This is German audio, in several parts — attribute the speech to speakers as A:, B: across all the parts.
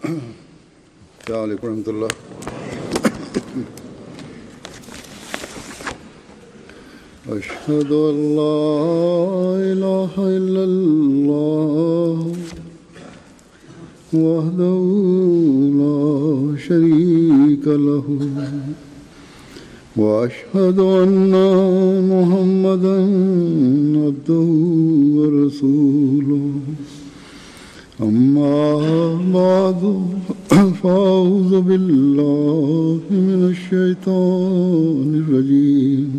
A: السلام عليكم ورحمة الله. أشهد أن لا إله إلا الله وحده لا شريك له وأشهد أن محمدا عبده ورسوله أما بعد فأعوذ بالله من الشيطان الرجيم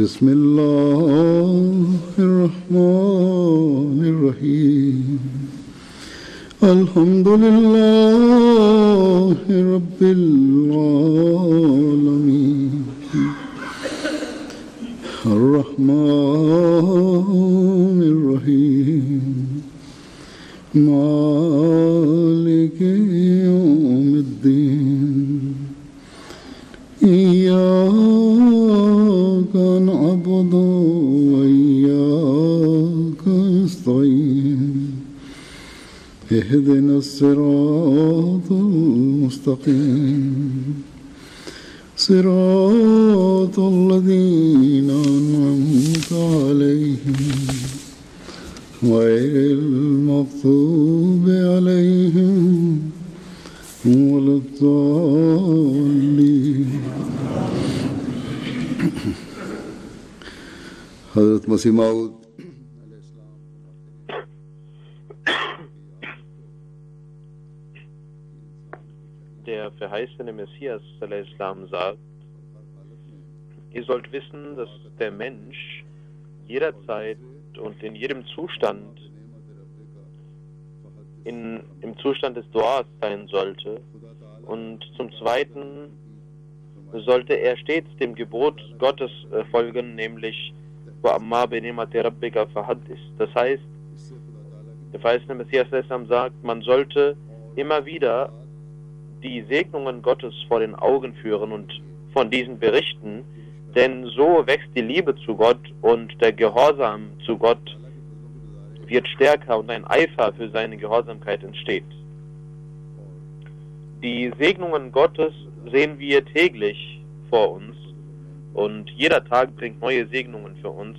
A: بسم الله الرحمن الرحيم الحمد لله رب العالمين الرحمن الرحيم مالك يوم الدين إياك نعبد وإياك نستعين اهدنا الصراط المستقيم صراط الذين أنعمت عليهم غير المغضوب عليهم ولا الضالين. حضرت مسیح موعود
B: Der verheißene Messias Islam sagt, ihr sollt wissen, dass der Mensch jederzeit und in jedem Zustand im Zustand des Duas sein sollte, und zum Zweiten sollte er stets dem Gebot Gottes folgen, nämlich das heißt, der verheißene Messias sagt, man sollte immer wieder die Segnungen Gottes vor den Augen führen und von diesen berichten, denn so wächst die Liebe zu Gott und der Gehorsam zu Gott wird stärker und ein Eifer für seine Gehorsamkeit entsteht. Die Segnungen Gottes sehen wir täglich vor uns und jeder Tag bringt neue Segnungen für uns,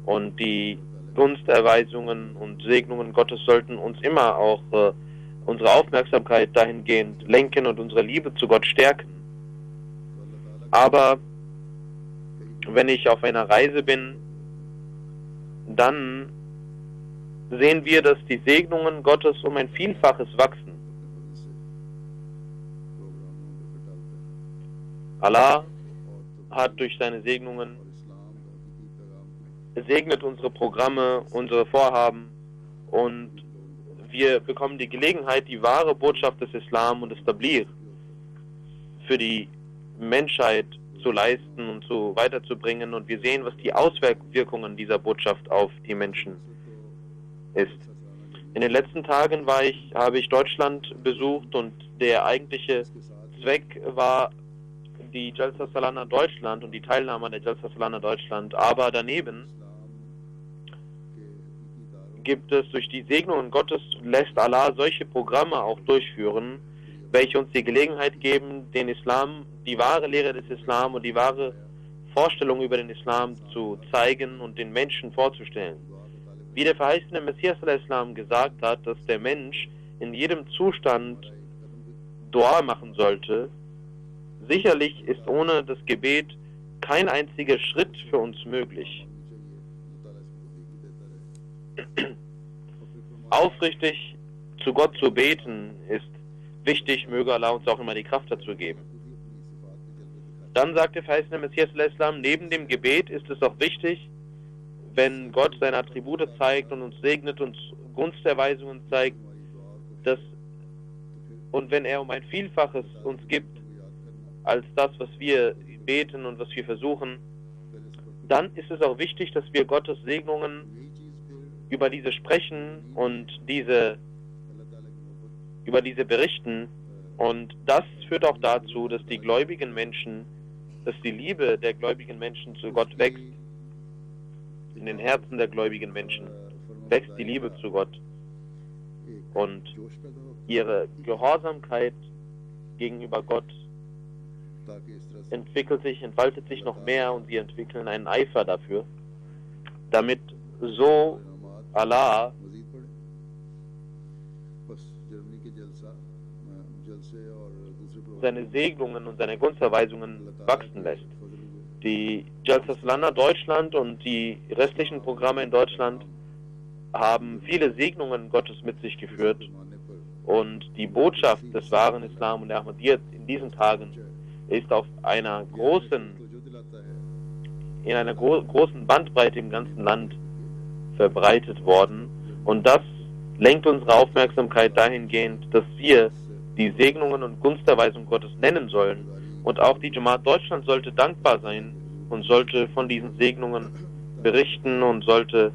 B: und die Gunsterweisungen und Segnungen Gottes sollten uns immer auch unsere Aufmerksamkeit dahingehend lenken und unsere Liebe zu Gott stärken. Aber wenn ich auf einer Reise bin, dann sehen wir, dass die Segnungen Gottes um ein Vielfaches wachsen. Allah hat durch seine Segnungen segnet unsere Programme, unsere Vorhaben, und wir bekommen die Gelegenheit, die wahre Botschaft des Islam und des Tabligh für die Menschheit zu leisten und weiterzubringen, und wir sehen, was die Auswirkungen dieser Botschaft auf die Menschen ist. In den letzten Tagen habe ich Deutschland besucht, und der eigentliche Zweck war die Jalsa Salana Deutschland und die Teilnahme an der Jalsa Salana Deutschland, aber daneben gibt es durch die Segnungen Gottes, lässt Allah solche Programme auch durchführen, welche uns die Gelegenheit geben, den Islam, die wahre Lehre des Islam und die wahre Vorstellung über den Islam zu zeigen und den Menschen vorzustellen. Wie der verheißene Messias Islam gesagt hat, dass der Mensch in jedem Zustand Dua machen sollte, sicherlich ist ohne das Gebet kein einziger Schritt für uns möglich. Aufrichtig zu Gott zu beten ist wichtig, möge Allah uns auch immer die Kraft dazu geben. Dann sagt der verheißene Messias Islam, neben dem Gebet ist es auch wichtig, wenn Gott seine Attribute zeigt und uns segnet, uns Gunsterweisungen zeigt, und wenn er um ein Vielfaches uns gibt als das, was wir beten und was wir versuchen, dann ist es auch wichtig, dass wir Gottes Segnungen über diese sprechen und über diese berichten. Und das führt auch dazu, dass die gläubigen Menschen, dass die Liebe der gläubigen Menschen zu Gott wächst. In den Herzen der gläubigen Menschen wächst die Liebe zu Gott. und ihre Gehorsamkeit gegenüber Gott entfaltet sich noch mehr und sie entwickeln einen Eifer dafür, damit so Allah seine Segnungen und seine Gunsterweisungen wachsen lässt. Die Jalsa Salana Deutschland und die restlichen Programme in Deutschland haben viele Segnungen Gottes mit sich geführt und die Botschaft des wahren Islam und der Ahmadiyyat in diesen Tagen ist auf einer großen Bandbreite im ganzen Land verbreitet worden und das lenkt unsere Aufmerksamkeit dahingehend, dass wir die Segnungen und Gunsterweisungen Gottes nennen sollen und auch die Jamaat Deutschland sollte dankbar sein und sollte von diesen Segnungen berichten und sollte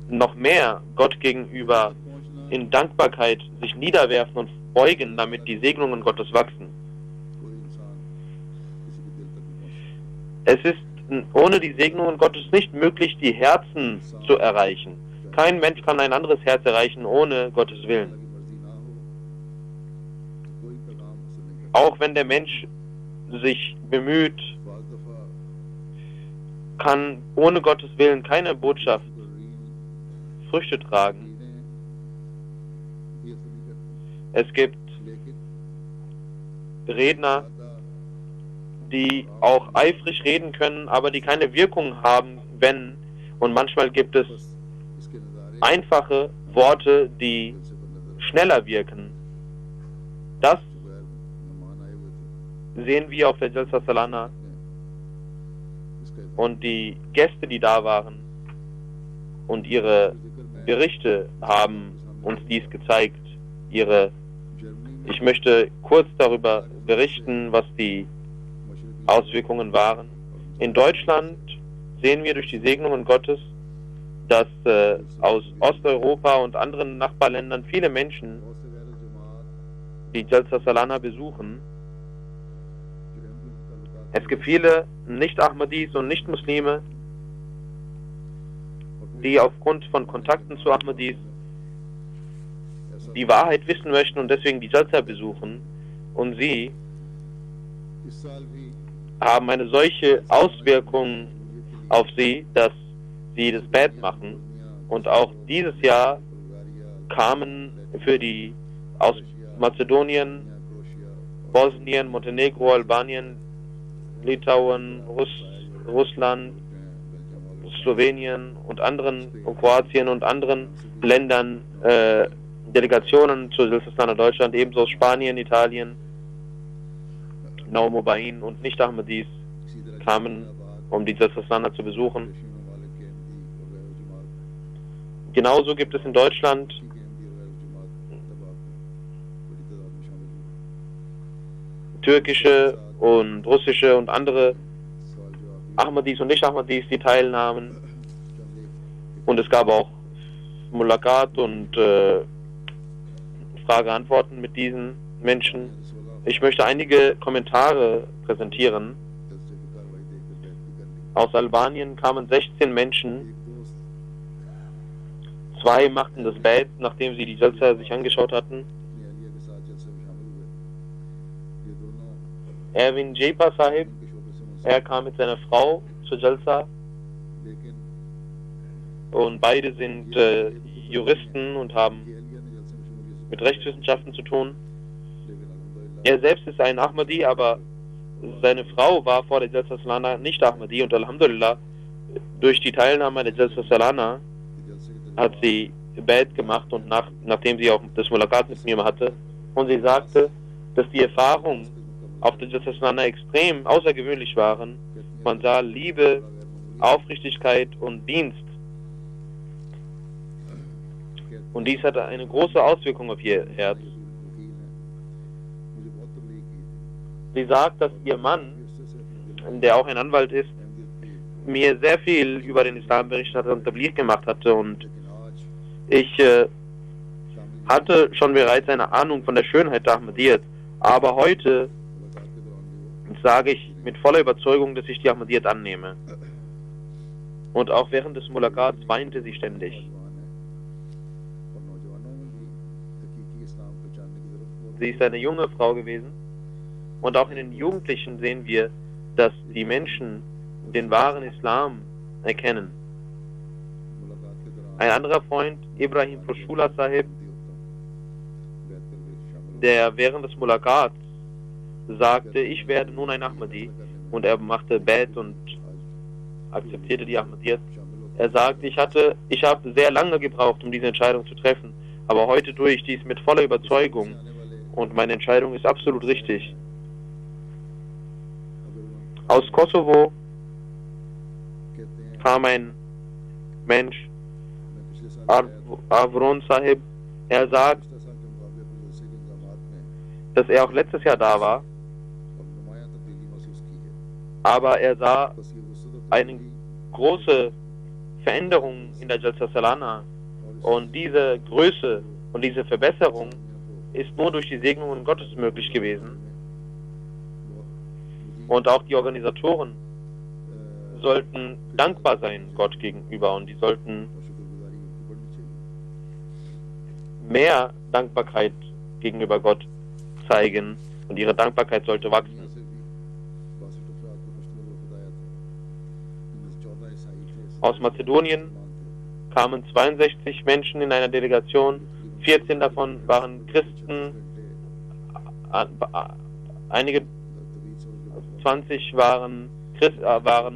B: noch mehr Gott gegenüber in Dankbarkeit sich niederwerfen und beugen, damit die Segnungen Gottes wachsen. Es ist ohne die Segnungen Gottes nicht möglich, die Herzen zu erreichen. Kein Mensch kann ein anderes Herz erreichen ohne Gottes Willen. Auch wenn der Mensch sich bemüht, kann ohne Gottes Willen keine Botschaft Früchte tragen. Es gibt Redner, die auch eifrig reden können, aber die keine Wirkung haben, wenn, und manchmal gibt es einfache Worte, die schneller wirken. Das sehen wir auf der Jalsa Salana und die Gäste, die da waren und ihre Berichte haben uns dies gezeigt. Ich möchte kurz darüber berichten, was die Auswirkungen waren. In Deutschland sehen wir durch die Segnungen Gottes, dass aus Osteuropa und anderen Nachbarländern viele Menschen die Jalsa Salana besuchen. Es gibt viele Nicht-Ahmadis und Nicht-Muslime, die aufgrund von Kontakten zu Ahmadis die Wahrheit wissen möchten und deswegen die Jalsa besuchen. Und sie haben eine solche Auswirkung auf sie, dass sie das Bad machen. Und auch dieses Jahr kamen für die aus Mazedonien, Bosnien, Montenegro, Albanien, Litauen, Russland, Slowenien und anderen, Kroatien und anderen Ländern Delegationen zur Jalsa Salana Deutschland, ebenso aus Spanien, Italien, Naumobain und Nicht-Ahmadis kamen, um die Jalsa Salana zu besuchen. Genauso gibt es in Deutschland türkische und russische und andere Ahmadis und Nicht-Ahmadis, die teilnahmen. Und es gab auch Mulakat und Frage-Antworten mit diesen Menschen. Ich möchte einige Kommentare präsentieren. Aus Albanien kamen 16 Menschen. 2 machten das Bad, nachdem sie die Jalsa sich angeschaut hatten. Erwin Jepa Sahib, er kam mit seiner Frau zur Jalsa und beide sind Juristen und haben mit Rechtswissenschaften zu tun. Er selbst ist ein Ahmadi, aber seine Frau war vor der Jalsa Salana nicht Ahmadi und Alhamdulillah, durch die Teilnahme an der Jalsa Salana hat sie Bad gemacht und nachdem sie auch das Mulakat mit mir hatte und sie sagte, dass die Erfahrungen auf der Jalsa Salana extrem außergewöhnlich waren. Man sah Liebe, Aufrichtigkeit und Dienst. Und dies hatte eine große Auswirkung auf ihr Herz. Sie sagt, dass ihr Mann, der auch ein Anwalt ist, mir sehr viel über den Islam berichtet hatte und Tabligh gemacht hatte. Und ich hatte schon bereits eine Ahnung von der Schönheit der Ahmadiyyat. Aber heute sage ich mit voller Überzeugung, dass ich die Ahmadiyyat annehme. Und auch während des Mulakats weinte sie ständig. Sie ist eine junge Frau gewesen. Und auch in den Jugendlichen sehen wir, dass die Menschen den wahren Islam erkennen. Ein anderer Freund, Ibrahim Proshula Sahib, der während des Mulaqats sagte, ich werde nun ein Ahmadi, und er machte Bett und akzeptierte die Ahmadiyyat. Er sagt, ich habe sehr lange gebraucht, um diese Entscheidung zu treffen, aber heute tue ich dies mit voller Überzeugung und meine Entscheidung ist absolut richtig. Aus Kosovo kam ein Mensch, Avron Sahib. Er sagt, dass er auch letztes Jahr da war, aber er sah eine große Veränderung in der Jalsa Salana, und diese Größe und diese Verbesserung ist nur durch die Segnungen Gottes möglich gewesen. Und auch die Organisatoren sollten dankbar sein Gott gegenüber, und die sollten mehr Dankbarkeit gegenüber Gott zeigen, und ihre Dankbarkeit sollte wachsen. Aus Mazedonien kamen 62 Menschen in einer Delegation, 14 davon waren Christen, einige 20 waren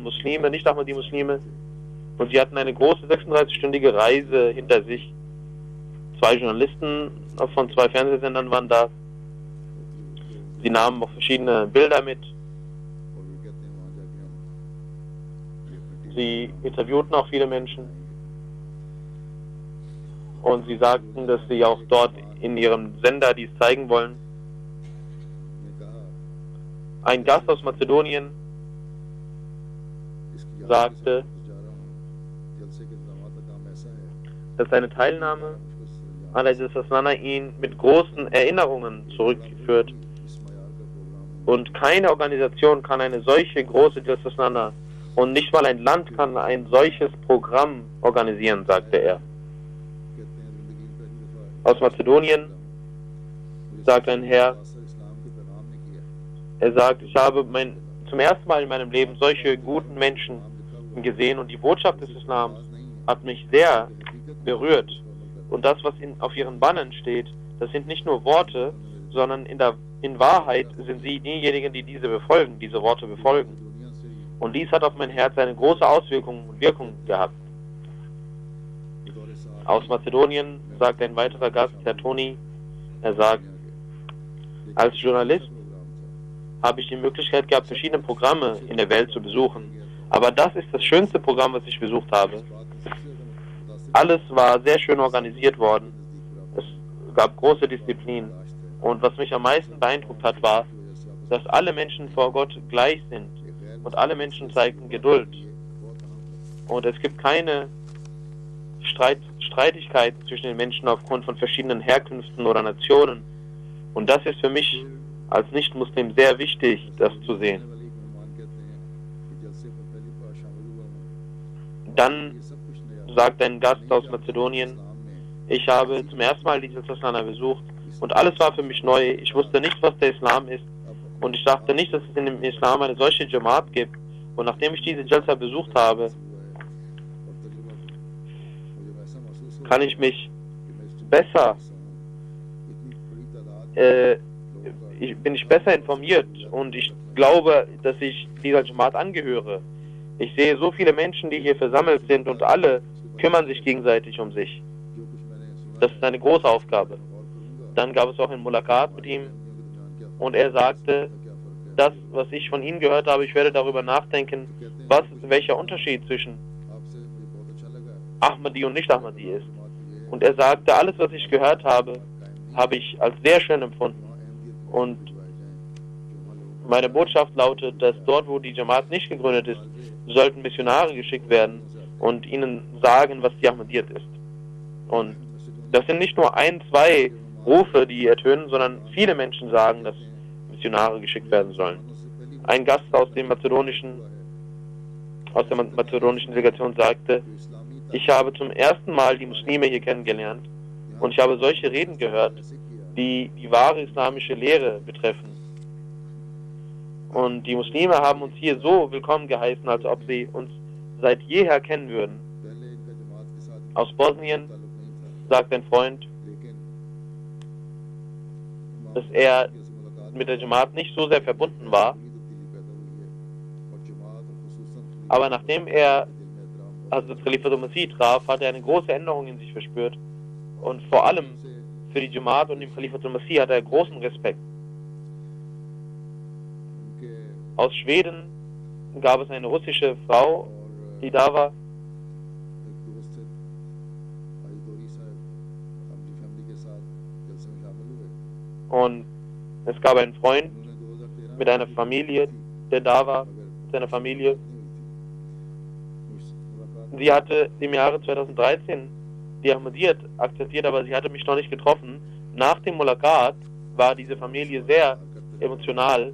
B: Muslime, nicht auch die Muslime, und sie hatten eine große 36-stündige Reise hinter sich. 2 Journalisten von 2 Fernsehsendern waren da. Sie nahmen auch verschiedene Bilder mit. Sie interviewten auch viele Menschen. Und sie sagten, dass sie auch dort in ihrem Sender dies zeigen wollen. Ein Gast aus Mazedonien sagte, dass seine Teilnahme an der Jalsa Salana ihn mit großen Erinnerungen zurückführt. Und keine Organisation kann eine solche große Jalsa Salana, und nicht mal ein Land kann ein solches Programm organisieren, sagte er. Aus Mazedonien sagt ein Herr, er sagt, ich habe zum ersten Mal in meinem Leben solche guten Menschen gesehen, und die Botschaft des Islams hat mich sehr berührt. Und das, was auf ihren Bannern steht, das sind nicht nur Worte, sondern in Wahrheit sind sie diejenigen, die diese Worte befolgen. Und dies hat auf mein Herz eine große Auswirkung und Wirkung gehabt. Aus Mazedonien sagt ein weiterer Gast, Herr Toni, er sagt, als Journalist habe ich die Möglichkeit gehabt, verschiedene Programme in der Welt zu besuchen. Aber das ist das schönste Programm, was ich besucht habe. Alles war sehr schön organisiert worden. Es gab große Disziplin. Und was mich am meisten beeindruckt hat, war, dass alle Menschen vor Gott gleich sind. Und alle Menschen zeigten Geduld. Und es gibt keine Streitigkeiten zwischen den Menschen aufgrund von verschiedenen Herkünften oder Nationen. Und das ist für mich als Nicht-Muslim sehr wichtig, das zu sehen. Dann sagt ein Gast aus Mazedonien, ich habe zum ersten Mal die Jalsa Salana besucht und alles war für mich neu. Ich wusste nicht, was der Islam ist, und ich dachte nicht, dass es in dem Islam eine solche Jamaat gibt. Und nachdem ich diese Jalsa besucht habe, kann ich mich besser bin ich besser informiert, und ich glaube, dass ich dieser Jamaat angehöre. Ich sehe so viele Menschen, die hier versammelt sind, und alle kümmern sich gegenseitig um sich. Das ist eine große Aufgabe. Dann gab es auch ein Mulaqat mit ihm, und er sagte, das, was ich von ihm gehört habe, ich werde darüber nachdenken, welcher Unterschied zwischen Ahmadi und Nicht-Ahmadi ist. Und er sagte, alles, was ich gehört habe, habe ich als sehr schön empfunden. Und meine Botschaft lautet, dass dort, wo die Jamaat nicht gegründet ist, sollten Missionare geschickt werden und ihnen sagen, was die Ahmadiyyat ist. Und das sind nicht nur 1, 2 Rufe, die ertönen, sondern viele Menschen sagen, dass Missionare geschickt werden sollen. Ein Gast aus der mazedonischen Delegation sagte, ich habe zum ersten Mal die Muslime hier kennengelernt, und ich habe solche Reden gehört, die die wahre islamische Lehre betreffen. Und die Muslime haben uns hier so willkommen geheißen, als ob sie uns seit jeher kennen würden. Aus Bosnien sagt ein Freund, dass er mit der Jamaat nicht so sehr verbunden war, aber nachdem er also Khalifa al-Masih traf, hat er eine große Änderung in sich verspürt und vor allem für die Jamaat und den Khalifa al-Masih hat er großen Respekt. Aus Schweden gab es eine russische Frau, die da war. Und es gab einen Freund mit einer Familie, der da war, mit seiner Familie. Sie hatte im Jahre 2013 die Ahmadiyyat akzeptiert, aber sie hatte mich noch nicht getroffen. Nach dem Mulakat war diese Familie sehr emotional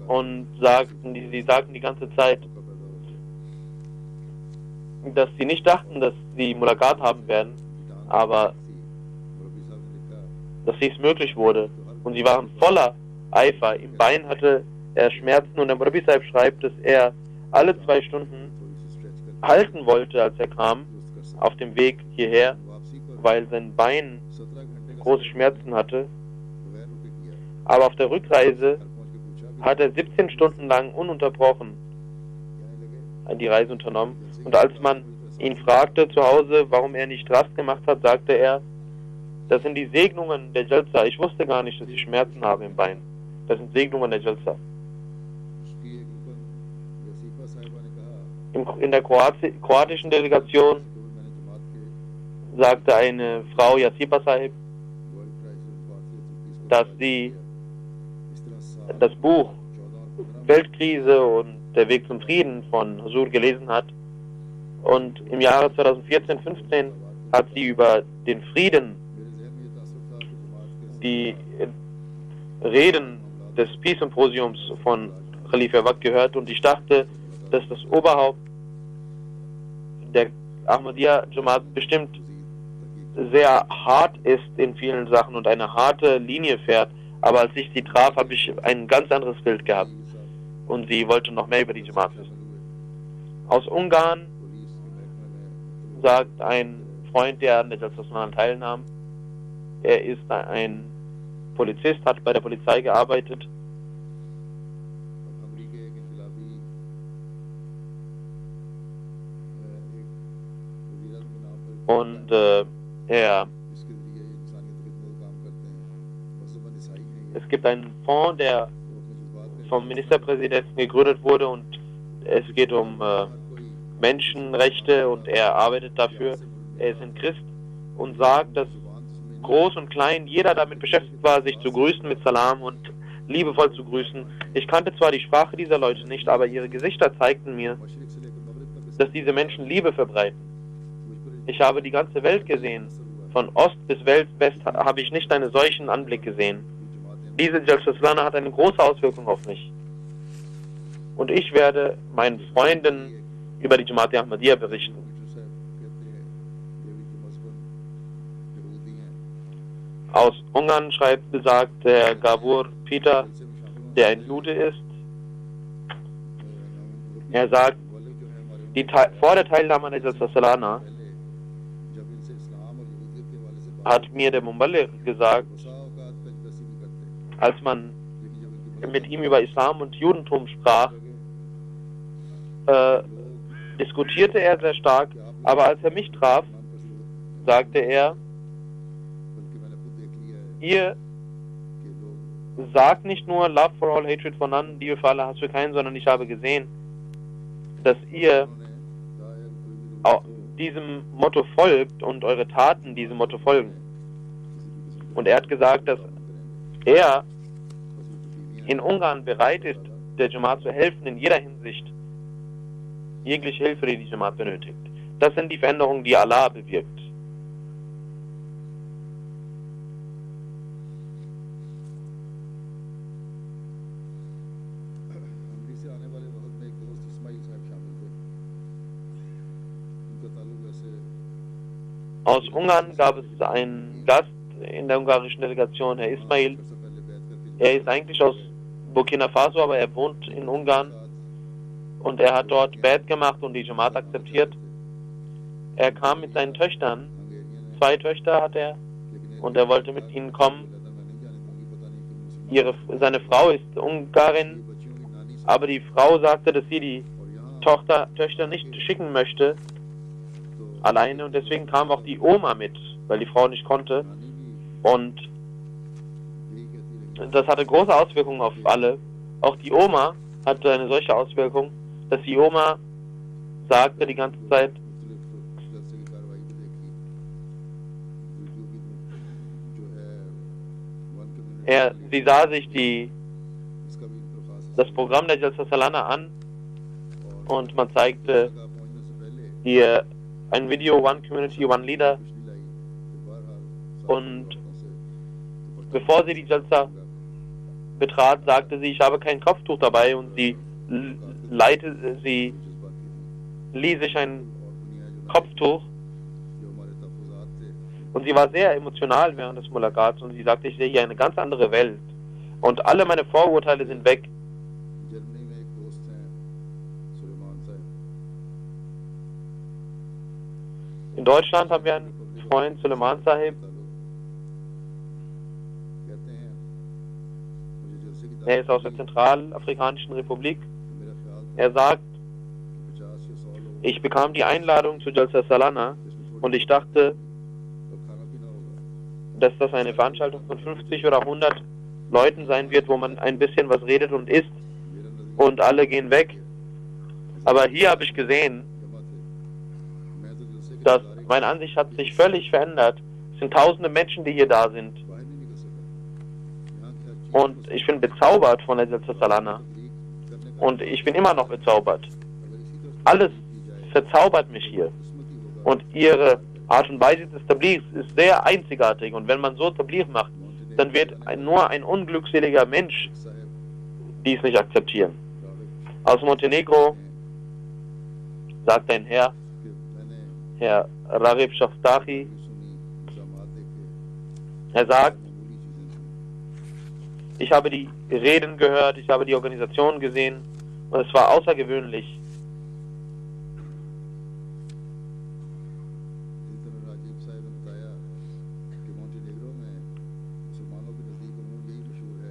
B: und sie sagten die ganze Zeit, dass sie nicht dachten, dass sie Mulakat haben werden, aber dass dies möglich wurde. Und sie waren voller Eifer. Im Bein hatte er Schmerzen und der Murabi Sahib schreibt, dass er alle 2 Stunden halten wollte, als er kam, auf dem Weg hierher, weil sein Bein große Schmerzen hatte. Aber auf der Rückreise hat er 17 Stunden lang ununterbrochen die Reise unternommen. Und als man ihn fragte zu Hause, warum er nicht Rast gemacht hat, sagte er, das sind die Segnungen der Jalsa. Ich wusste gar nicht, dass ich Schmerzen habe im Bein. Das sind Segnungen der Jalsa. In der kroatischen Delegation sagte eine Frau, Yasipa Sahib, dass sie das Buch Weltkrise und der Weg zum Frieden von Huzur gelesen hat. Und im Jahre 2014-15 hat sie über den Frieden die Reden des Peace-Symposiums von Khalifa Waqt gehört und ich dachte, dass das Oberhaupt der Ahmadiyya Jamaat bestimmt sehr hart ist in vielen Sachen und eine harte Linie fährt, aber als ich sie traf, habe ich ein ganz anderes Bild gehabt und sie wollte noch mehr über die Jamaat wissen. Aus Ungarn sagt ein Freund, der an der Jalsa teilnahm, er ist ein Polizist, hat bei der Polizei gearbeitet und es gibt einen Fonds, der vom Ministerpräsidenten gegründet wurde und es geht um Menschenrechte und er arbeitet dafür. Er ist ein Christ und sagt, dass groß und klein jeder damit beschäftigt war, sich zu grüßen mit Salam und liebevoll zu grüßen. Ich kannte zwar die Sprache dieser Leute nicht, aber ihre Gesichter zeigten mir, dass diese Menschen Liebe verbreiten. Ich habe die ganze Welt gesehen. Von Ost bis West habe ich nicht einen solchen Anblick gesehen. Diese Jalsa Salana hat eine große Auswirkung auf mich. Und ich werde meinen Freunden über die Jamaat Ahmadiyya berichten. Aus Ungarn besagt der Gabor Peter, der ein Jude ist. Er sagt, vor der Teilnahme an der Jalsa Salana hat mir der Mumballigh gesagt, als man mit ihm über Islam und Judentum sprach, diskutierte er sehr stark, aber als er mich traf, sagte er, ihr sagt nicht nur Love for all, Hatred for none, Liebe für alle, Hass für keinen, sondern ich habe gesehen, dass ihr diesem Motto folgt und eure Taten diesem Motto folgen. Und er hat gesagt, dass er in Ungarn bereit ist, der Jamaat zu helfen in jeder Hinsicht, jegliche Hilfe, die die Jamaat benötigt. Das sind die Veränderungen, die Allah bewirkt. Aus Ungarn gab es einen Gast in der ungarischen Delegation, Herr Ismail. Er ist eigentlich aus Burkina Faso, aber er wohnt in Ungarn und er hat dort Bad gemacht und die Jamaat akzeptiert. Er kam mit seinen Töchtern, 2 Töchter hat er, und er wollte mit ihnen kommen. Seine Frau ist Ungarin, aber die Frau sagte, dass sie die Töchter nicht schicken möchte, alleine, und deswegen kam auch die Oma mit, weil die Frau nicht konnte, und das hatte große Auswirkungen auf alle. Auch die Oma hatte eine solche Auswirkung, dass die Oma sagte die ganze Zeit, sie sah sich das Programm der Jalsa Salana an und man zeigte ihr ein Video, One Community, One Leader, und bevor sie die Jalsa betrat, sagte sie, ich habe kein Kopftuch dabei, und sie lieh sich ein Kopftuch, und sie war sehr emotional während des Mulaqats und sie sagte, ich sehe hier eine ganz andere Welt und alle meine Vorurteile sind weg. In Deutschland haben wir einen Freund, Suleiman Sahib. Er ist aus der Zentralafrikanischen Republik. Er sagt, ich bekam die Einladung zu Jalsa Salana und ich dachte, dass das eine Veranstaltung von 50 oder 100 Leuten sein wird, wo man ein bisschen was redet und isst und alle gehen weg. Aber hier habe ich gesehen, dass meine Ansicht hat sich völlig verändert. Es sind tausende Menschen, die hier da sind. Und ich bin bezaubert von der Jalsa Salana. Und ich bin immer noch bezaubert. Alles verzaubert mich hier. Und ihre Art und Weise des Tablighs ist sehr einzigartig. Und wenn man so Tabligh macht, dann wird nur ein unglückseliger Mensch dies nicht akzeptieren. Aus Montenegro sagt ein Herr Ragib Shaftahi, er sagt, ich habe die Reden gehört, ich habe die Organisation gesehen und es war außergewöhnlich.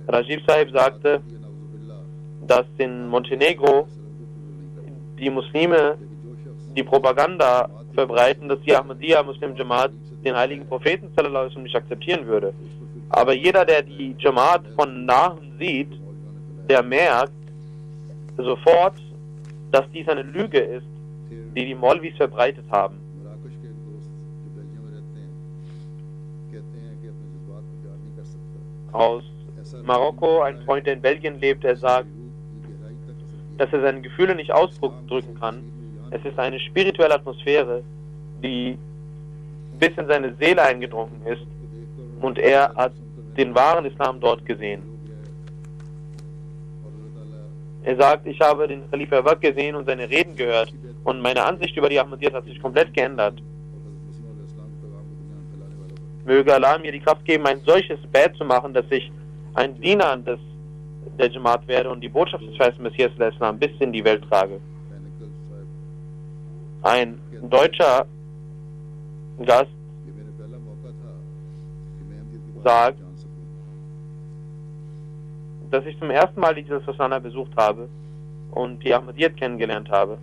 B: Rajib Sahib sagte, dass in Montenegro die Muslime die Propaganda verbreiten, dass die Ahmadiyya Muslim Jamaat den heiligen Propheten sallallahu alaihi wasallam nicht akzeptieren würde. Aber jeder, der die Jamaat von nahem sieht, der merkt sofort, dass dies eine Lüge ist, die die Maulvis verbreitet haben. Aus Marokko, ein Freund, der in Belgien lebt, der sagt, dass er seine Gefühle nicht ausdrücken kann. Es ist eine spirituelle Atmosphäre, die bis in seine Seele eingedrungen ist und er hat den wahren Islam dort gesehen. Er sagt, ich habe den Khalifa Awad gesehen und seine Reden gehört und meine Ansicht über die Ahmadiyyat hat sich komplett geändert. Möge Allah mir die Kraft geben, ein solches Bad zu machen, dass ich ein Diener der Jamaat werde und die Botschaft des verheißten Messias Islam bis in die Welt trage. Ein deutscher Gast sagt, dass ich zum ersten Mal die Jalsa Salana besucht habe und die Ahmadiyyat kennengelernt habe.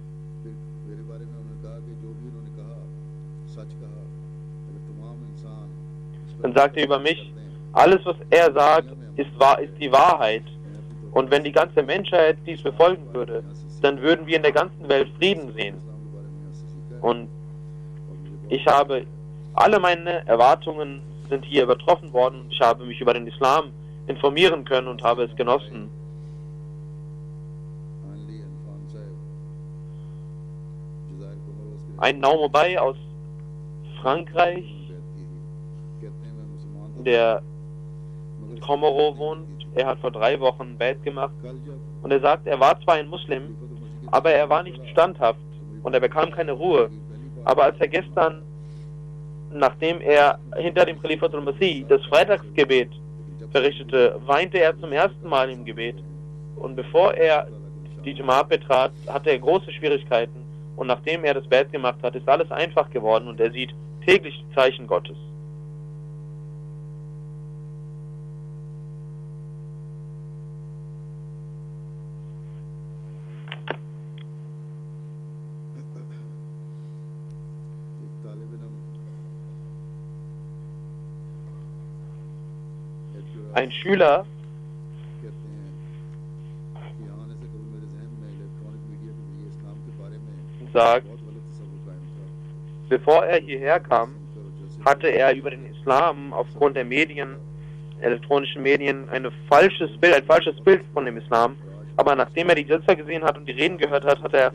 B: Dann sagt er über mich, alles was er sagt, ist die Wahrheit. Und wenn die ganze Menschheit dies befolgen würde, dann würden wir in der ganzen Welt Frieden sehen. Und alle meine Erwartungen sind hier übertroffen worden und ich habe mich über den Islam informieren können und habe es genossen. Ein Naumobai aus Frankreich, der in Komoro wohnt, er hat vor 3 Wochen Bad gemacht und er sagt, er war zwar ein Muslim, aber er war nicht standhaft und er bekam keine Ruhe. Aber als er gestern nachdem er hinter dem Khalifatul Masih das Freitagsgebet verrichtete, weinte er zum ersten Mal im Gebet. Und bevor er die Jamaat betrat, hatte er große Schwierigkeiten. Und nachdem er das Bett gemacht hat, ist alles einfach geworden und er sieht täglich die Zeichen Gottes. Ein Schüler sagt, bevor er hierher kam, hatte er über den Islam aufgrund der Medien, elektronischen Medien, ein falsches Bild von dem Islam. Aber nachdem er die Jalsa gesehen hat und die Reden gehört hat,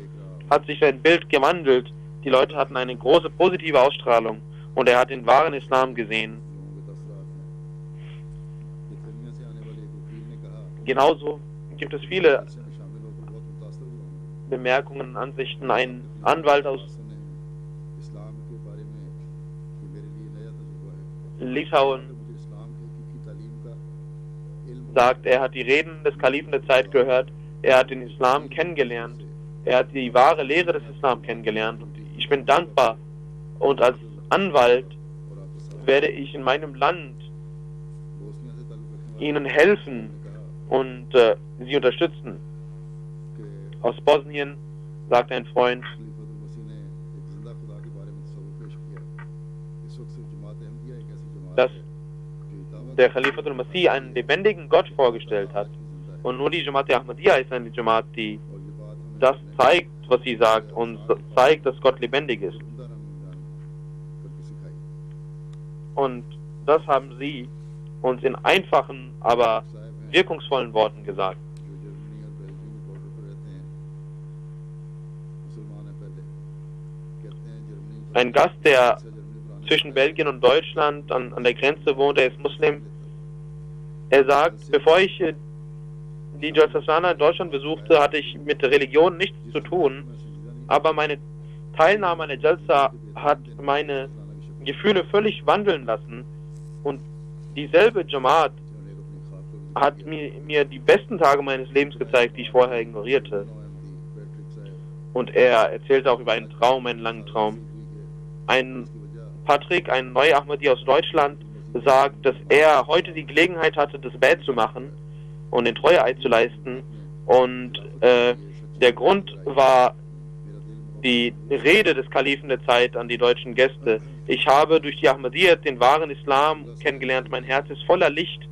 B: hat sich sein Bild gewandelt. Die Leute hatten eine große positive Ausstrahlung und er hat den wahren Islam gesehen. Genauso gibt es viele Bemerkungen und Ansichten. Ein Anwalt aus Litauen sagt, er hat die Reden des Kalifen der Zeit gehört, er hat den Islam kennengelernt, er hat die wahre Lehre des Islam kennengelernt und ich bin dankbar und als Anwalt werde ich in meinem Land ihnen helfen und sie unterstützen. Aus Bosnien sagt ein Freund, dass der Khalifatul Masih einen lebendigen Gott vorgestellt hat und nur die Jamaat Ahmadiyya ist eine Jamaat, die das zeigt, was sie sagt und zeigt, dass Gott lebendig ist. Und das haben sie uns in einfachen, aber wirkungsvollen Worten gesagt. Ein Gast, der zwischen Belgien und Deutschland an der Grenze wohnt, er ist Muslim. Er sagt, bevor ich die Jalsa Salana in Deutschland besuchte, hatte ich mit Religion nichts zu tun, aber meine Teilnahme an der Jalsa hat meine Gefühle völlig wandeln lassen und dieselbe Jamaat hat mir die besten Tage meines Lebens gezeigt, die ich vorher ignorierte. Und er erzählte auch über einen Traum, einen langen Traum. Ein Patrick, ein neuer Ahmadi aus Deutschland, sagt, dass er heute die Gelegenheit hatte, das Bad zu machen und den Treueeid zu leisten. Und der Grund war die Rede des Kalifen der Zeit an die deutschen Gäste. Ich habe durch die Ahmadiyyat den wahren Islam kennengelernt. Mein Herz ist voller Licht,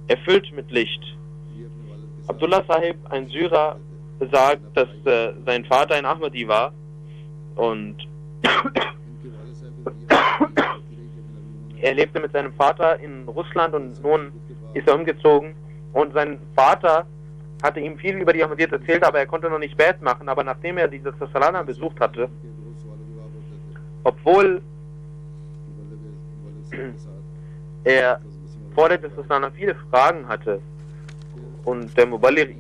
B: erfüllt mit Licht. Abdullah Sahib, ein Syrer, sagt, dass sein Vater ein Ahmadi war und er lebte mit seinem Vater in Russland und nun ist er umgezogen und sein Vater hatte ihm viel über die Ahmadiyyat erzählt, aber er konnte noch nicht Bad machen. Aber nachdem er diese Salana besucht hatte, obwohl er vor der Salana viele Fragen hatte und der Muballigh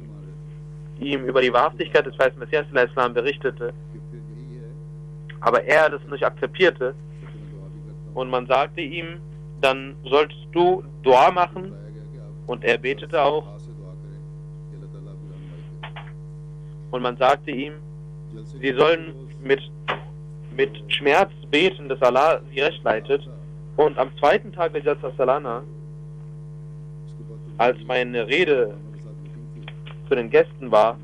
B: ihm über die Wahrhaftigkeit des weißen Messias Islam berichtete, aber er das nicht akzeptierte und man sagte ihm, dann solltest du Dua machen und er betete auch und man sagte ihm, sie sollen mit Schmerz beten, dass Allah sie recht leitet. Und am zweiten Tag der Jalsa Salana, als meine Rede zu den Gästen war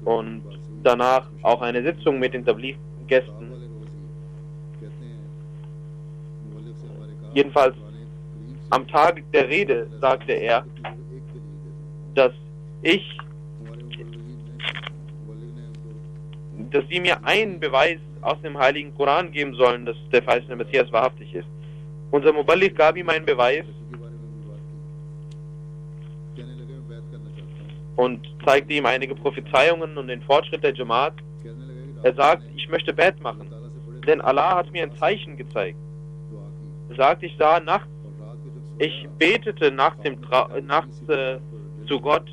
B: und danach auch eine Sitzung mit den Tabligh-Gästen, jedenfalls am Tag der Rede sagte er, dass sie mir einen Beweis aus dem Heiligen Koran geben sollen, dass der verheißene Messias wahrhaftig ist. Unser Muballigh gab ihm einen Beweis und zeigte ihm einige Prophezeiungen und den Fortschritt der Jamaat. Er sagt, ich möchte Bad machen, denn Allah hat mir ein Zeichen gezeigt. Er sagt, ich betete nachts zu Gott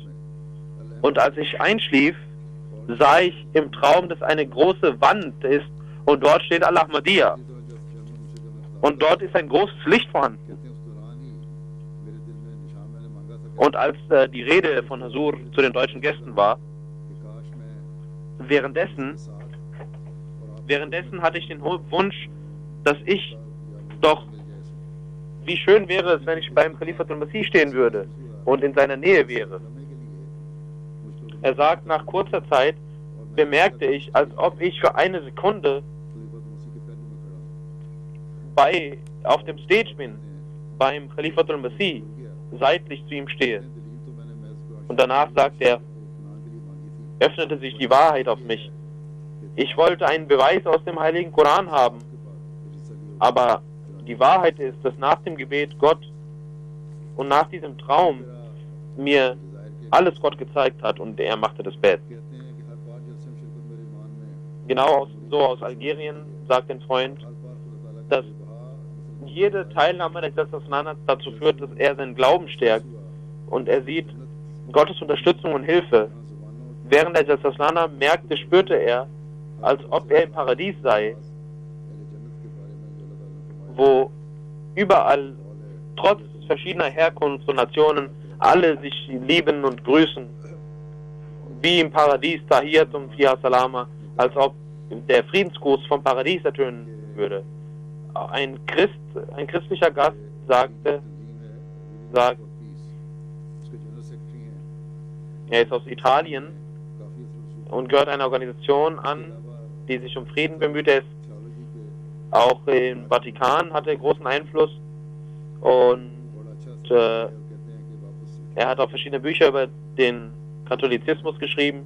B: und als ich einschlief, sah ich im Traum, dass eine große Wand ist und dort steht Al-Ahmadiyya. Und dort ist ein großes Licht vorhanden. Und als die Rede von Hazur zu den deutschen Gästen war, währenddessen hatte ich den Wunsch, dass ich doch, wie schön wäre es, wenn ich beim Khalifatul Masih stehen würde und in seiner Nähe wäre. Er sagt, nach kurzer Zeit bemerkte ich, als ob ich für eine Sekunde auf dem Stage bin, beim Khalifatul Masih, seitlich zu ihm stehe. Und danach sagt er, öffnete sich die Wahrheit auf mich. Ich wollte einen Beweis aus dem Heiligen Koran haben, aber die Wahrheit ist, dass nach dem Gebet Gott und nach diesem Traum mir alles Gott gezeigt hat und er machte das Bett. Genau so aus Algerien sagt ein Freund, dass jede Teilnahme der Jalsa dazu führt, dass er seinen Glauben stärkt und er sieht Gottes Unterstützung und Hilfe. Während der Jalsa spürte er, als ob er im Paradies sei, wo überall, trotz verschiedener Herkunft und Nationen, alle sich lieben und grüßen, wie im Paradies, Tahiyatum fiha salama, als ob der Friedensgruß vom Paradies ertönen würde. Ein christlicher Gast sagt, er ist aus Italien und gehört einer Organisation an, die sich um Frieden bemüht. Er ist auch im Vatikan, hat er großen Einfluss und er hat auch verschiedene Bücher über den Katholizismus geschrieben.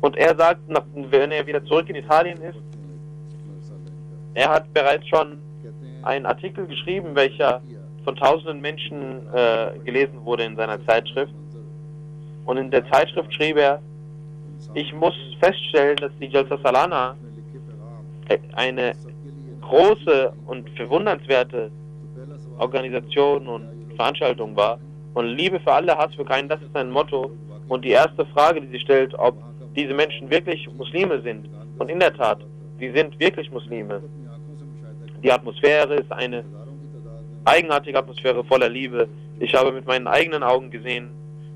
B: Und er sagt, wenn er wieder zurück in Italien ist, er hat bereits schon einen Artikel geschrieben, welcher von tausenden Menschen gelesen wurde in seiner Zeitschrift. Und in der Zeitschrift schrieb er, ich muss feststellen, dass die Jalsa Salana eine große und bewundernswerte Organisation und Veranstaltung war. Und Liebe für alle, Hass für keinen, das ist sein Motto. Und die erste Frage, die sie stellt, ob diese Menschen wirklich Muslime sind. Und in der Tat, sie sind wirklich Muslime. Die Atmosphäre ist eine eigenartige Atmosphäre voller Liebe. Ich habe mit meinen eigenen Augen gesehen,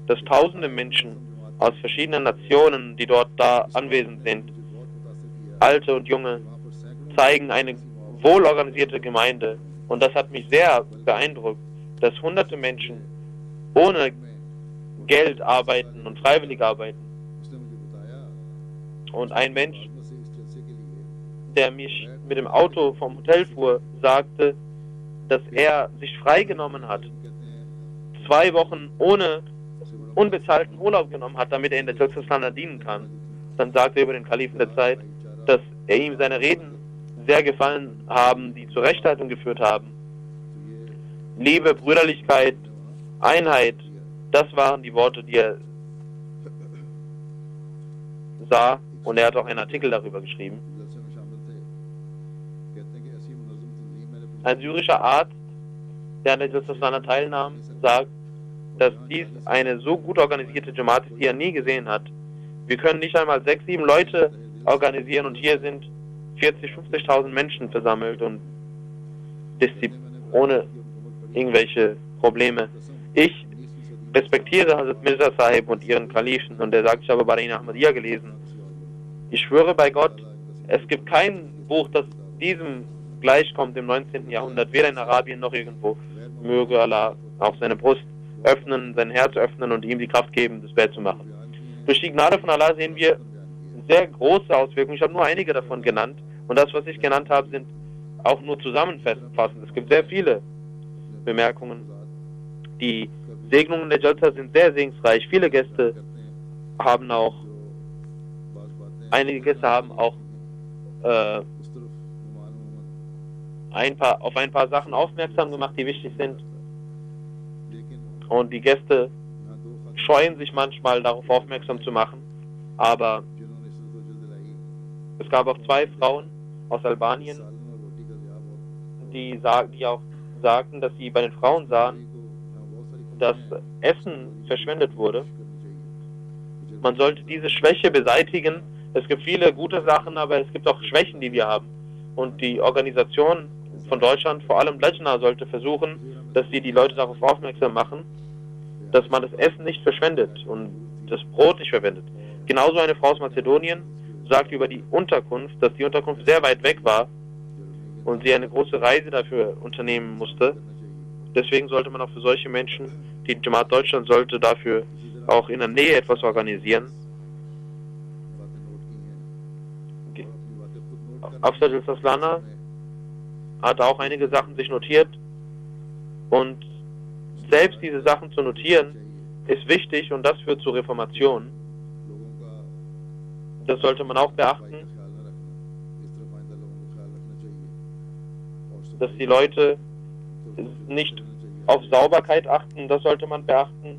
B: dass tausende Menschen aus verschiedenen Nationen, die dort da anwesend sind, alte und junge, zeigen eine wohlorganisierte Gemeinde. Und das hat mich sehr beeindruckt, dass hunderte Menschen ohne Geld arbeiten und freiwillig arbeiten. Und ein Mensch, der mich mit dem Auto vom Hotel fuhr, sagte, dass er sich freigenommen hat, 2 Wochen ohne unbezahlten Urlaub genommen hat, damit er in der Jalsa dienen kann. Dann sagte er über den Kalifen der Zeit, dass ihm seine Reden sehr gefallen haben, die zur Rechthaltung geführt haben. Liebe, Brüderlichkeit, Einheit, das waren die Worte, die er sah, und er hat auch einen Artikel darüber geschrieben. Ein syrischer Arzt, der an der Jalsa teilnahm, sagt, dass dies eine so gut organisierte Jamaat ist, die er nie gesehen hat. Wir können nicht einmal 6, 7 Leute organisieren und hier sind 40.000, 50.000 Menschen versammelt und ohne irgendwelche Probleme. Ich respektiere Hazrat Mirza Sahib und ihren Kalifen und er sagt, ich habe Bahrain Ahmadiyya gelesen. Ich schwöre bei Gott, es gibt kein Buch, das diesem gleichkommt im 19. Jahrhundert, weder in Arabien noch irgendwo. Möge Allah auch seine Brust öffnen, sein Herz öffnen und ihm die Kraft geben, das Bett zu machen. Durch die Gnade von Allah sehen wir sehr große Auswirkungen. Ich habe nur einige davon genannt und das, was ich genannt habe, sind auch nur zusammenfassend. Es gibt sehr viele Bemerkungen. Die Segnungen der Jalsa sind sehr segensreich. Einige Gäste haben auch auf ein paar Sachen aufmerksam gemacht, die wichtig sind. Und die Gäste scheuen sich manchmal darauf aufmerksam zu machen. Aber es gab auch 2 Frauen aus Albanien, die auch sagten, dass sie bei den Frauen sahen, dass Essen verschwendet wurde. Man sollte diese Schwäche beseitigen, Es gibt viele gute Sachen, aber es gibt auch Schwächen, die wir haben. Und die Organisation von Deutschland, vor allem Lajna, sollte versuchen, dass sie die Leute darauf aufmerksam machen, dass man das Essen nicht verschwendet und das Brot nicht verwendet. Genauso eine Frau aus Mazedonien sagt über die Unterkunft, dass die Unterkunft sehr weit weg war und sie eine große Reise dafür unternehmen musste. Deswegen sollte man auch für solche Menschen, die Jamaat Deutschland sollte dafür auch in der Nähe etwas organisieren. Afsad al-Saslana hat auch einige Sachen sich notiert und selbst diese Sachen zu notieren ist wichtig und das führt zur Reformation. Das sollte man auch beachten, dass die Leute nicht auf Sauberkeit achten, das sollte man beachten.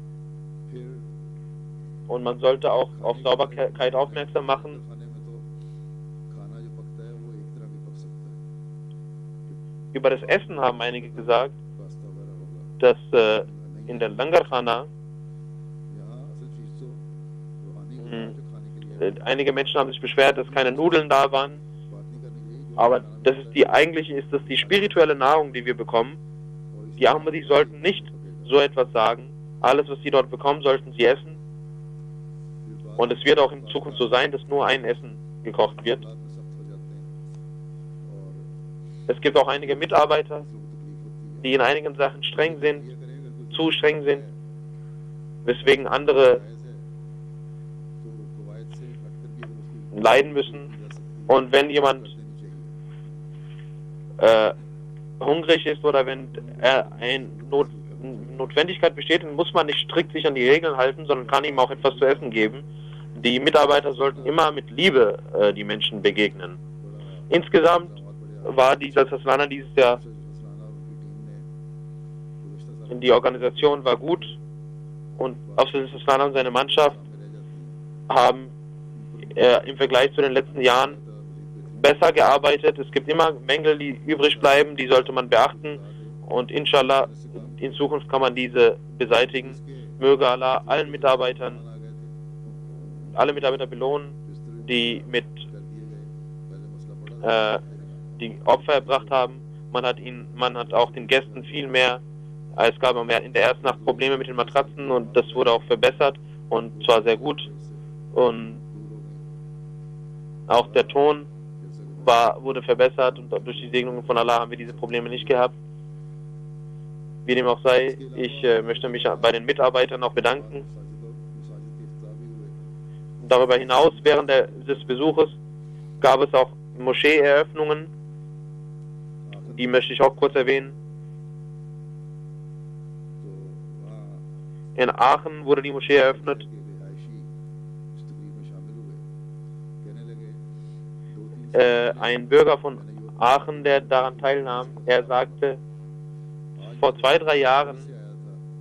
B: Und man sollte auch auf Sauberkeit aufmerksam machen. Über das Essen haben einige gesagt, dass in der Langarkhana einige Menschen haben sich beschwert, dass keine Nudeln da waren. Aber das ist die spirituelle Nahrung, die wir bekommen. Die Ahmadis sollten nicht so etwas sagen. Alles, was sie dort bekommen, sollten sie essen. Und es wird auch in Zukunft so sein, dass nur ein Essen gekocht wird. Es gibt auch einige Mitarbeiter, die in einigen Sachen streng sind, zu streng sind, weswegen andere leiden müssen. Und wenn jemand hungrig ist oder wenn eine Notwendigkeit besteht, dann muss man nicht strikt sich an die Regeln halten, sondern kann ihm auch etwas zu essen geben. Die Mitarbeiter sollten immer mit Liebe die Menschen begegnen. Insgesamt war dieser Saslana dieses Jahr, die Organisation war gut und Afsad Saslana und seine Mannschaft haben im Vergleich zu den letzten Jahren besser gearbeitet. Es gibt immer Mängel, die übrig bleiben, die sollte man beachten und inshallah in Zukunft kann man diese beseitigen. Möge Allah alle Mitarbeiter belohnen, die mit die Opfer erbracht haben. Man hat auch den Gästen viel mehr. Es gab in der ersten Nacht Probleme mit den Matratzen und das wurde auch verbessert und zwar sehr gut. Und auch der Ton wurde verbessert und durch die Segnungen von Allah haben wir diese Probleme nicht gehabt. Wie dem auch sei, ich möchte mich bei den Mitarbeitern auch bedanken. Darüber hinaus, während des Besuches, gab es auch Moschee-Eröffnungen. Die möchte ich auch kurz erwähnen. In Aachen wurde die Moschee eröffnet. Ein Bürger von Aachen, der daran teilnahm, er sagte, vor 2-3 Jahren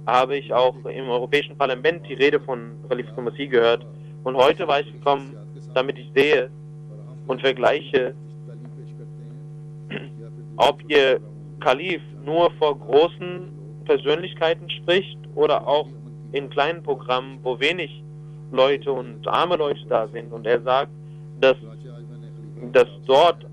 B: habe ich auch im Europäischen Parlament die Rede von Khalifatul Masih gehört und heute war ich gekommen, damit ich sehe und vergleiche, ob ihr Kalif nur vor großen Persönlichkeiten spricht oder auch in kleinen Programmen, wo wenig Leute und arme Leute da sind. Und er sagt, dass dort,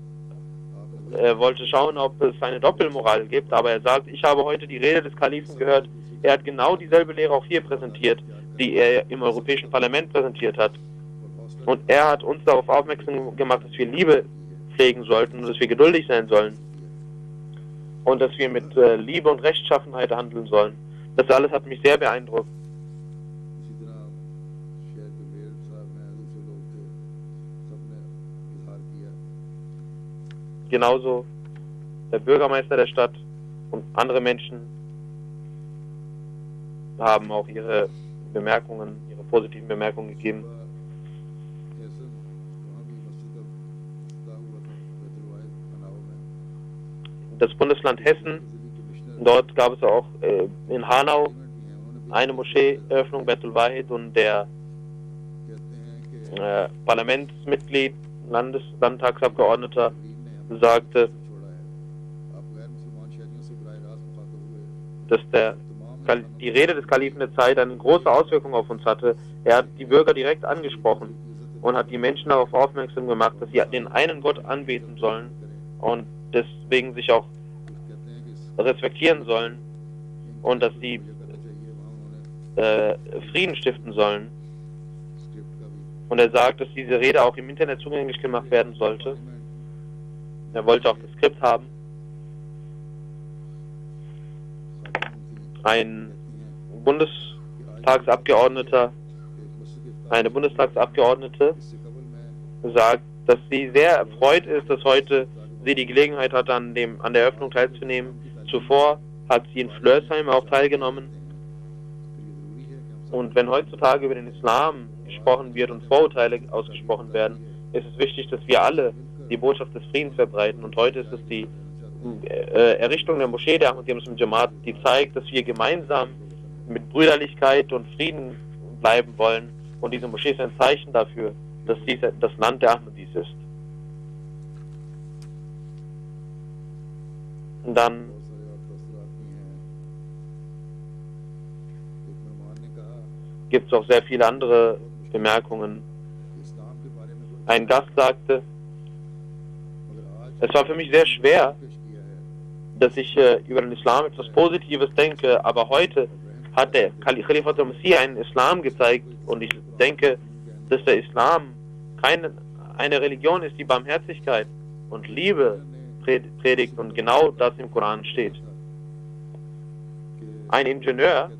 B: er wollte schauen, ob es eine Doppelmoral gibt, aber er sagt, ich habe heute die Rede des Kalifen gehört, er hat genau dieselbe Lehre auch hier präsentiert, die er im Europäischen Parlament präsentiert hat. Und er hat uns darauf aufmerksam gemacht, dass wir Liebe pflegen sollten und dass wir geduldig sein sollen. Und dass wir mit Liebe und Rechtschaffenheit handeln sollen. Das alles hat mich sehr beeindruckt. Genauso der Bürgermeister der Stadt und andere Menschen haben auch ihre positiven Bemerkungen gegeben. Das Bundesland Hessen, dort gab es auch in Hanau eine Moscheeeröffnung, Baitul Wahid, und der Parlamentsmitglied, Landtagsabgeordneter sagte, dass die Rede des Kalifen der Zeit eine große Auswirkung auf uns hatte. Er hat die Bürger direkt angesprochen und hat die Menschen darauf aufmerksam gemacht, dass sie den einen Gott anbeten sollen und deswegen sich auch respektieren sollen und dass sie Frieden stiften sollen. Und er sagt, dass diese Rede auch im Internet zugänglich gemacht werden sollte. Er wollte auch das Skript haben. Ein eine Bundestagsabgeordnete sagt, dass sie sehr erfreut ist, dass heute sie die Gelegenheit hat, an der Eröffnung teilzunehmen. Zuvor hat sie in Flörsheim auch teilgenommen. Und wenn heutzutage über den Islam gesprochen wird und Vorurteile ausgesprochen werden, ist es wichtig, dass wir alle die Botschaft des Friedens verbreiten. Und heute ist es die Errichtung der Moschee der Ahmadiyya Muslim Jamaat, die zeigt, dass wir gemeinsam mit Brüderlichkeit und Frieden bleiben wollen. Und diese Moschee ist ein Zeichen dafür, dass dies das Land der Ahmadis ist. Und dann gibt es auch sehr viele andere Bemerkungen. Ein Gast sagte, es war für mich sehr schwer, dass ich über den Islam etwas Positives denke, aber heute hat der Khalifatul Masih einen Islam gezeigt und ich denke, dass der Islam eine Religion ist, die Barmherzigkeit und Liebe predigt und genau das im Koran steht. Ein Ingenieur,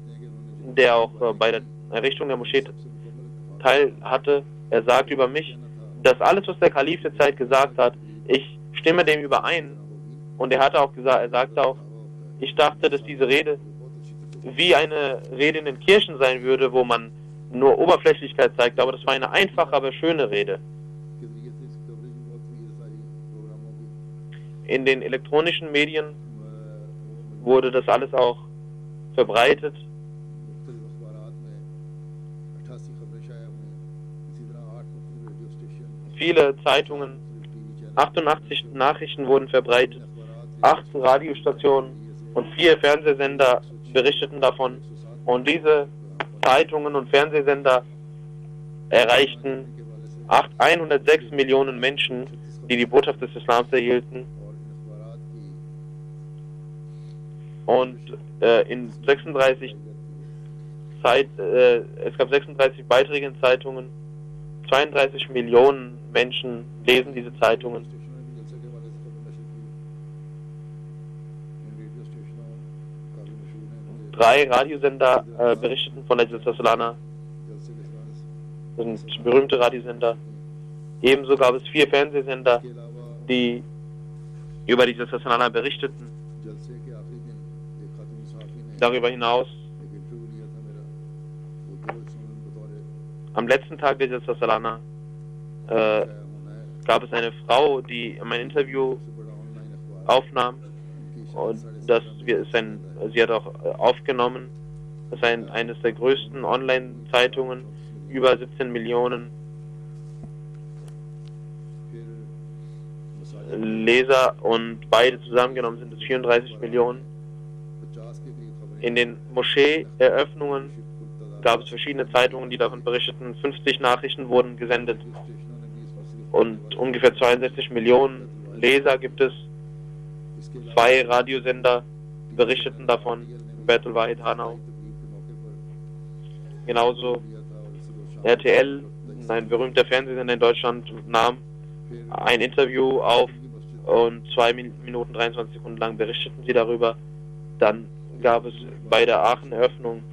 B: der auch bei der Errichtung der Moschee teil hatte, er sagt über mich, dass alles, was der Kalif der Zeit gesagt hat, ich stimme dem überein. Und er hatte auch gesagt, er sagte auch, ich dachte, dass diese Rede wie eine Rede in den Kirchen sein würde, wo man nur Oberflächlichkeit zeigt, aber das war eine einfache, aber schöne Rede. In den elektronischen Medien wurde das alles auch verbreitet. Viele Zeitungen, 88 Nachrichten wurden verbreitet, 8 Radiostationen und 4 Fernsehsender berichteten davon. Und diese Zeitungen und Fernsehsender erreichten 106 Millionen Menschen, die die Botschaft des Islams erhielten. Und es gab 36 Beiträge in Zeitungen, 32 Millionen Menschen lesen diese Zeitungen. Drei Radiosender berichteten von der Jalsa Salana. Das sind berühmte Radiosender. Ebenso gab es 4 Fernsehsender, die über die Jalsa Salana berichteten. Darüber hinaus, am letzten Tag der Jalsa Salana gab es eine Frau, die mein Interview aufnahm. Und sie hat auch aufgenommen, das ist eines der größten Online-Zeitungen, über 17 Millionen Leser und beide zusammengenommen sind es 34 Millionen. In den Moschee-Eröffnungen gab es verschiedene Zeitungen, die davon berichteten, 50 Nachrichten wurden gesendet und ungefähr 62 Millionen Leser gibt es. 2 Radiosender berichteten davon, Bertel Wahid Hanau. Genauso RTL, ein berühmter Fernsehsender in Deutschland, nahm ein Interview auf und 2 Minuten 23 Sekunden lang berichteten sie darüber. Dann gab es bei der Aachen-Eröffnung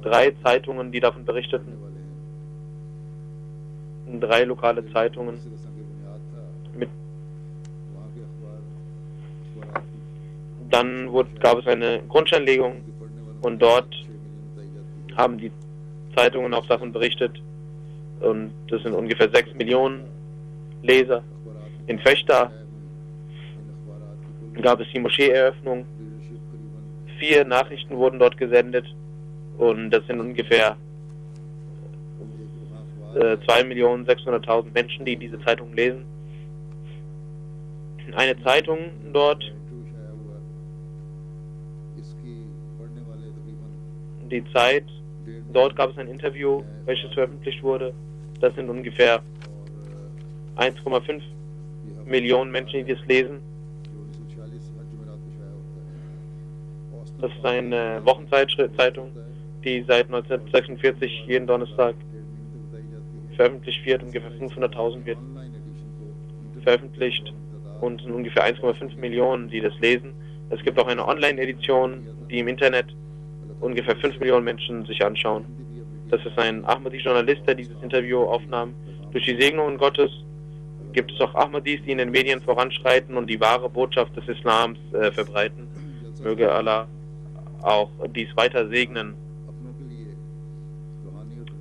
B: 3 Zeitungen, die davon berichteten. 3 lokale Zeitungen. Dann gab es eine Grundsteinlegung und dort haben die Zeitungen auch davon berichtet und das sind ungefähr 6 Millionen Leser. In Fechter gab es die Moscheeeröffnung, 4 Nachrichten wurden dort gesendet und das sind ungefähr 2.600.000 Menschen, die diese Zeitung lesen. Eine Zeitung dort, die Zeit, Dort gab es ein Interview, welches veröffentlicht wurde. Das sind ungefähr 1,5 Millionen Menschen, die das lesen. Das ist eine Wochenzeitung, die seit 1946 jeden Donnerstag veröffentlicht wird. Ungefähr 500.000 wird veröffentlicht und sind ungefähr 1,5 Millionen, die das lesen. Es gibt auch eine Online-Edition, die im Internet ungefähr 5 Millionen Menschen sich anschauen. Das ist ein Ahmadi-Journalist, der dieses Interview aufnahm. Durch die Segnungen Gottes gibt es auch Ahmadis, die in den Medien voranschreiten und die wahre Botschaft des Islams verbreiten. Möge Allah auch dies weiter segnen.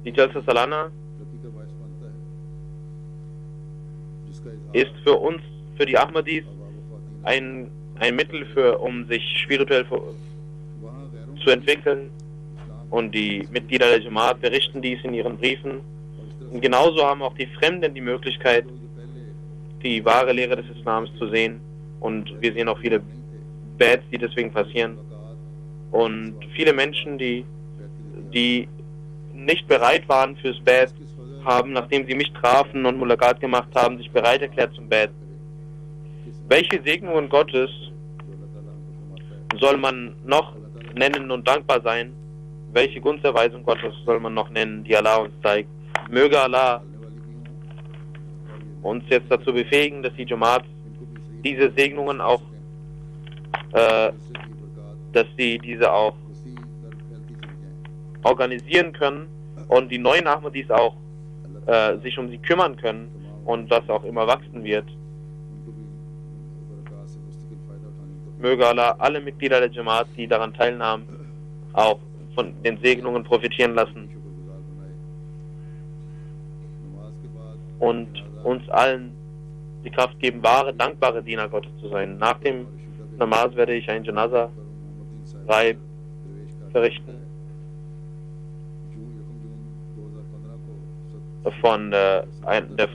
B: Die Jalsa Salana ist für uns, für die Ahmadis, ein Mittel, um sich spirituell zu entwickeln. Und die Mitglieder der Jamaat berichten dies in ihren Briefen. Und genauso haben auch die Fremden die Möglichkeit, die wahre Lehre des Islams zu sehen. Und wir sehen auch viele Bads, die deswegen passieren. Und viele Menschen, die nicht bereit waren fürs Bad, haben, nachdem sie mich trafen und Mulaqat gemacht haben, sich bereit erklärt zum Bad. Welche Segnungen Gottes soll man noch nennen und dankbar sein? Welche Gunsterweisung Gottes soll man noch nennen, die Allah uns zeigt? Möge Allah uns jetzt dazu befähigen, dass die Jamaat diese Segnungen auch, dass sie diese auch organisieren können und die neuen Ahmadis auch sich um sie kümmern können und das auch immer wachsen wird. Möge Allah alle Mitglieder der Jamaat, die daran teilnahmen, auch von den Segnungen profitieren lassen und uns allen die Kraft geben, wahre, dankbare Diener Gottes zu sein. Nach dem Namaz werde ich ein Janaza Raib verrichten von der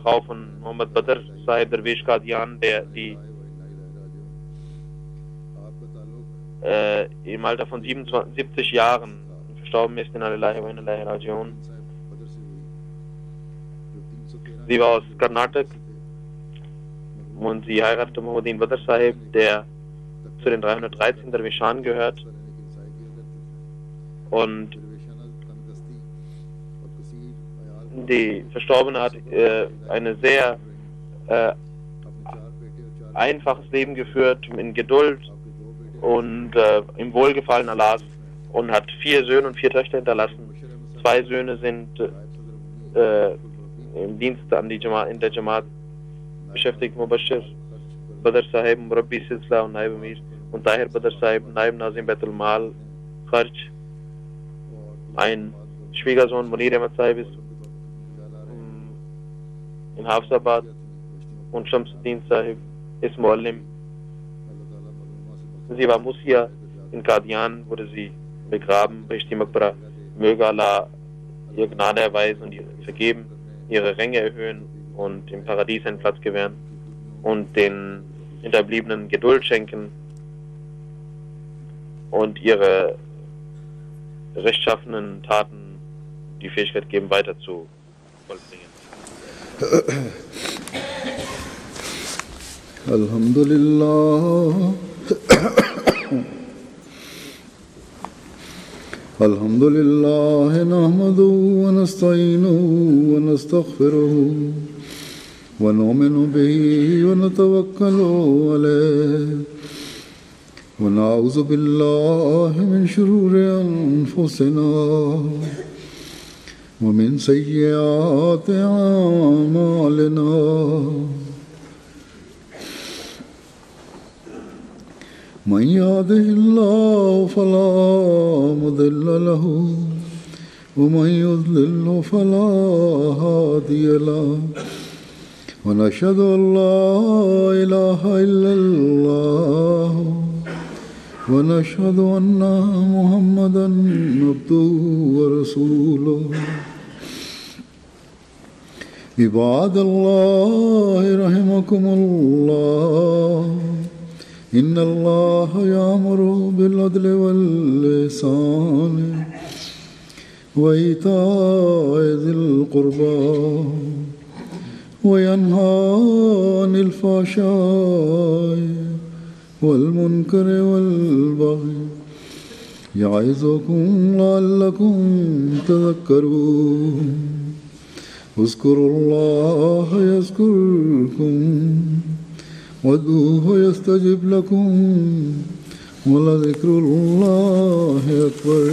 B: Frau von Muhammad Badr Sahib Darwish Qadian, die im Alter von 70 Jahren verstorben ist in Alillahi wa inna ilaihi raji'un. Sie war aus Karnatak und sie heiratete Muhammadin Badr Sahib, der zu den 313 Darwishan gehört. Und die Verstorbene hat ein sehr einfaches Leben geführt, in Geduld und im Wohlgefallen Allahs, und hat 4 Söhne und 4 Töchter hinterlassen. 2 Söhne sind im Dienst in der Jamaat beschäftigt, Mubashir Badr Sahib, Murabbi Silsila und Naib Amir, und Tahir Badr Sahib, Naib Nazim Baitul Mal Kharj. Ein Schwiegersohn, Munir Ahmad Sahib, ist in Hafsabad, und Shamsuddin Sahib ist Muallim. Sie war Musia in Qadian, wurde sie begraben, Rishti Makbara. Möge Allah ihr Gnade erweisen und ihr vergeben, ihre Ränge erhöhen und im Paradies einen Platz gewähren und den Hinterbliebenen Geduld schenken und ihre rechtschaffenen Taten die Fähigkeit geben, weiter zu vollbringen.
A: Alhamdulillah. الحمد لله نحمده ونستعينه ونستغفره ونؤمن به ونتوكل عليه ونعوذ بالله من شرور أنفسنا ومن سيئات أعمالنا من يهده الله فلا مضل له ومن يضلل فلا هادي له ونشهد أن لا إله إلا الله ونشهد أن محمدا عبده ورسوله عباد الله رحمكم الله إن الله يأمر بالعدل والإحسان وإيتاء ذي القربى وينهى عن الفحشاء والمنكر والبغي يعظكم لعلكم تذكرون اذكروا الله يذكركم وادعوه يستجب لكم ولذكر الله أكبر